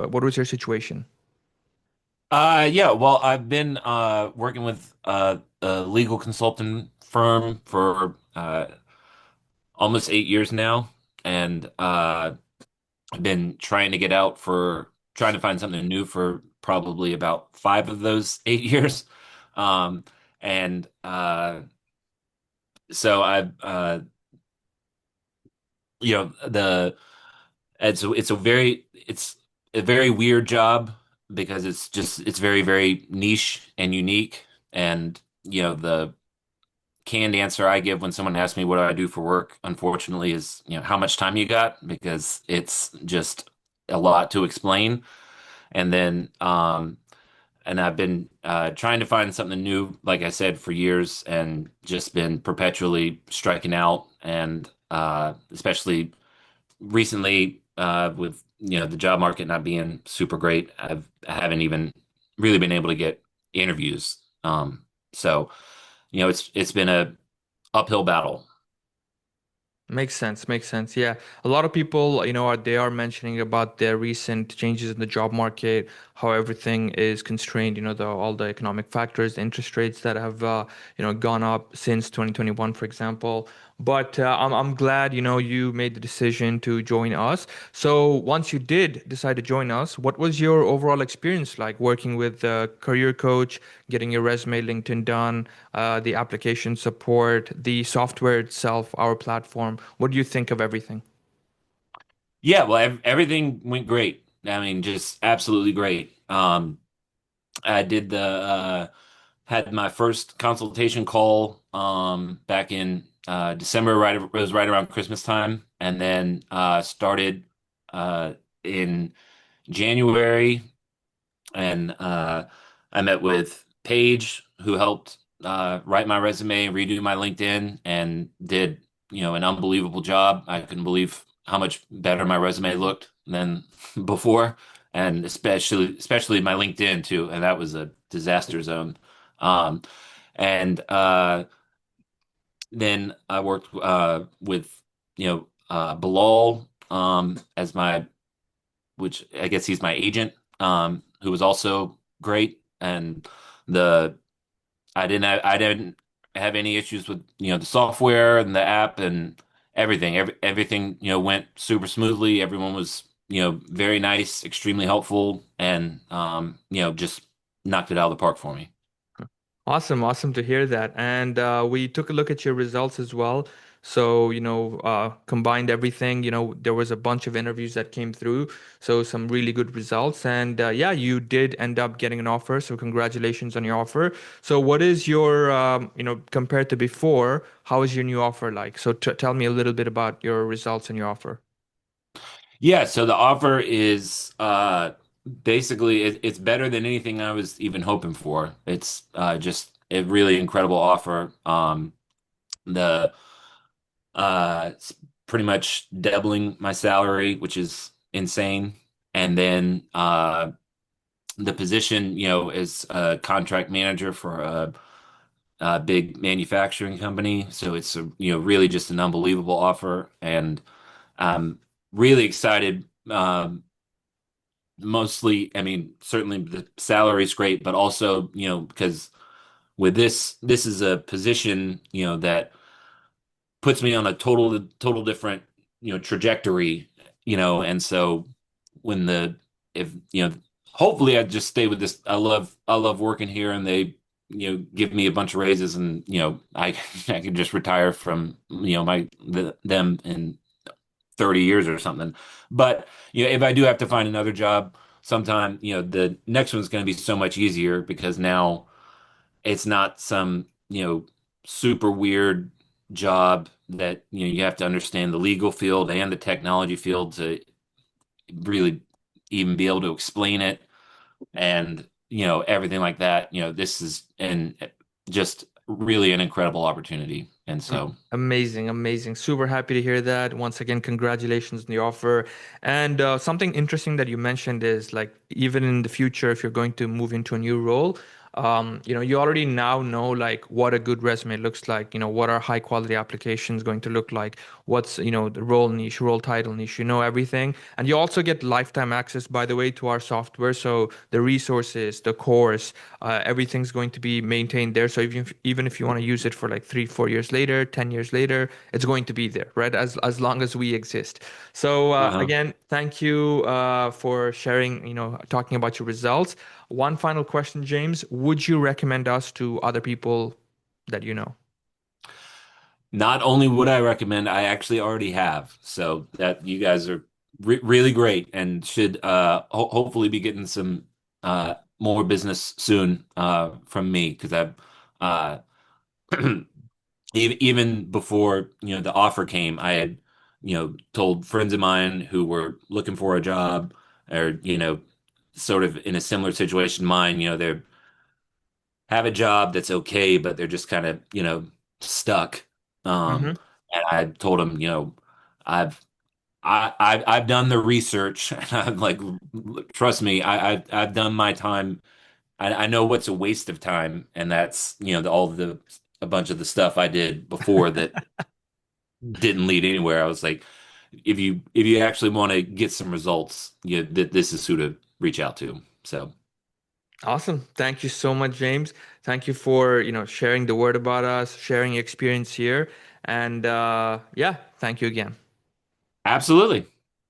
What was your situation? Yeah, well, I've been working with a legal consultant firm for almost 8 years now, and I've been trying to get out for trying to find something new for probably about 5 of those 8 years. Um, and so I've the it's a very weird job because it's very, very niche and unique. And the canned answer I give when someone asks me what do I do for work, unfortunately, is how much time you got, because it's just a lot to explain. And then and I've been trying to find something new, like I said, for years, and just been perpetually striking out. And especially recently, with the job market not being super great, I haven't even really been able to get interviews. So it's been a uphill battle. Makes sense. Makes sense. Yeah. A lot of people, they are mentioning about their recent changes in the job market, how everything is constrained, all the economic factors, the interest rates that have, gone up since 2021, for example. But I'm glad, you made the decision to join us. So once you did decide to join us, what was your overall experience like working with a career coach, getting your resume, LinkedIn done, the application support, the software itself, our platform? What do you think of everything? Yeah, well, everything went great. I mean, just absolutely great. I did the had my first consultation call back in December, right? It was right around Christmas time, and then started in January, and I met with Paige, who helped write my resume, redo my LinkedIn, and did an unbelievable job. I couldn't believe how much better my resume looked than before, and especially my LinkedIn too. And that was a disaster zone. Um, and Then I worked with Bilal, as my which I guess he's my agent, who was also great. And the I didn't have any issues with the software and the app and everything. Everything went super smoothly. Everyone was very nice, extremely helpful, and just knocked it out of the park for me. Awesome, awesome to hear that. And we took a look at your results as well. So, combined everything, there was a bunch of interviews that came through. So, some really good results. And yeah, you did end up getting an offer. So, congratulations on your offer. So, what is your, compared to before, how is your new offer like? So, t tell me a little bit about your results and your offer. Yeah, so the offer is basically it's better than anything I was even hoping for. It's just a really incredible offer. The it's pretty much doubling my salary, which is insane. And then the position, is a contract manager for a big manufacturing company. So it's really just an unbelievable offer, and I'm really excited. Mostly, I mean, certainly the salary is great, but also, because with this is a position, that puts me on a total different, trajectory, and so when the if hopefully I just stay with this. I love working here, and they give me a bunch of raises, and I I can just retire from them in 30 years or something. But if I do have to find another job sometime, the next one's going to be so much easier, because now it's not some, super weird job that you have to understand the legal field and the technology field to really even be able to explain it, and everything like that. This is and just really an incredible opportunity. And so Amazing, amazing. Super happy to hear that. Once again, congratulations on the offer. And something interesting that you mentioned is like even in the future, if you're going to move into a new role, You already now know like what a good resume looks like, what are high quality applications going to look like, what's, the role niche, role title niche, everything. And you also get lifetime access, by the way, to our software. So the resources, the course, everything's going to be maintained there. So even if you want to use it for like 3, 4 years later, 10 years later, it's going to be there, right? As long as we exist. So Uh-huh. again, thank you for sharing, talking about your results. One final question, James. Would you recommend us to other people that you know? Not only would I recommend, I actually already have. So that you guys are really great and should hopefully be getting some more business soon from me because I've even before the offer came, I had told friends of mine who were looking for a job or sort of in a similar situation to mine, they have a job that's okay, but they're just kind of stuck. Hmm. And I told them, I've I've done the research. And I'm like, trust me, I've done my time. I know what's a waste of time, and that's all the a bunch of the stuff I did before that didn't lead anywhere. I was like, if you actually want to get some results, this is who to reach out to. So Awesome. Thank you so much, James. Thank you for, sharing the word about us, sharing your experience here. And yeah, thank you again. absolutely.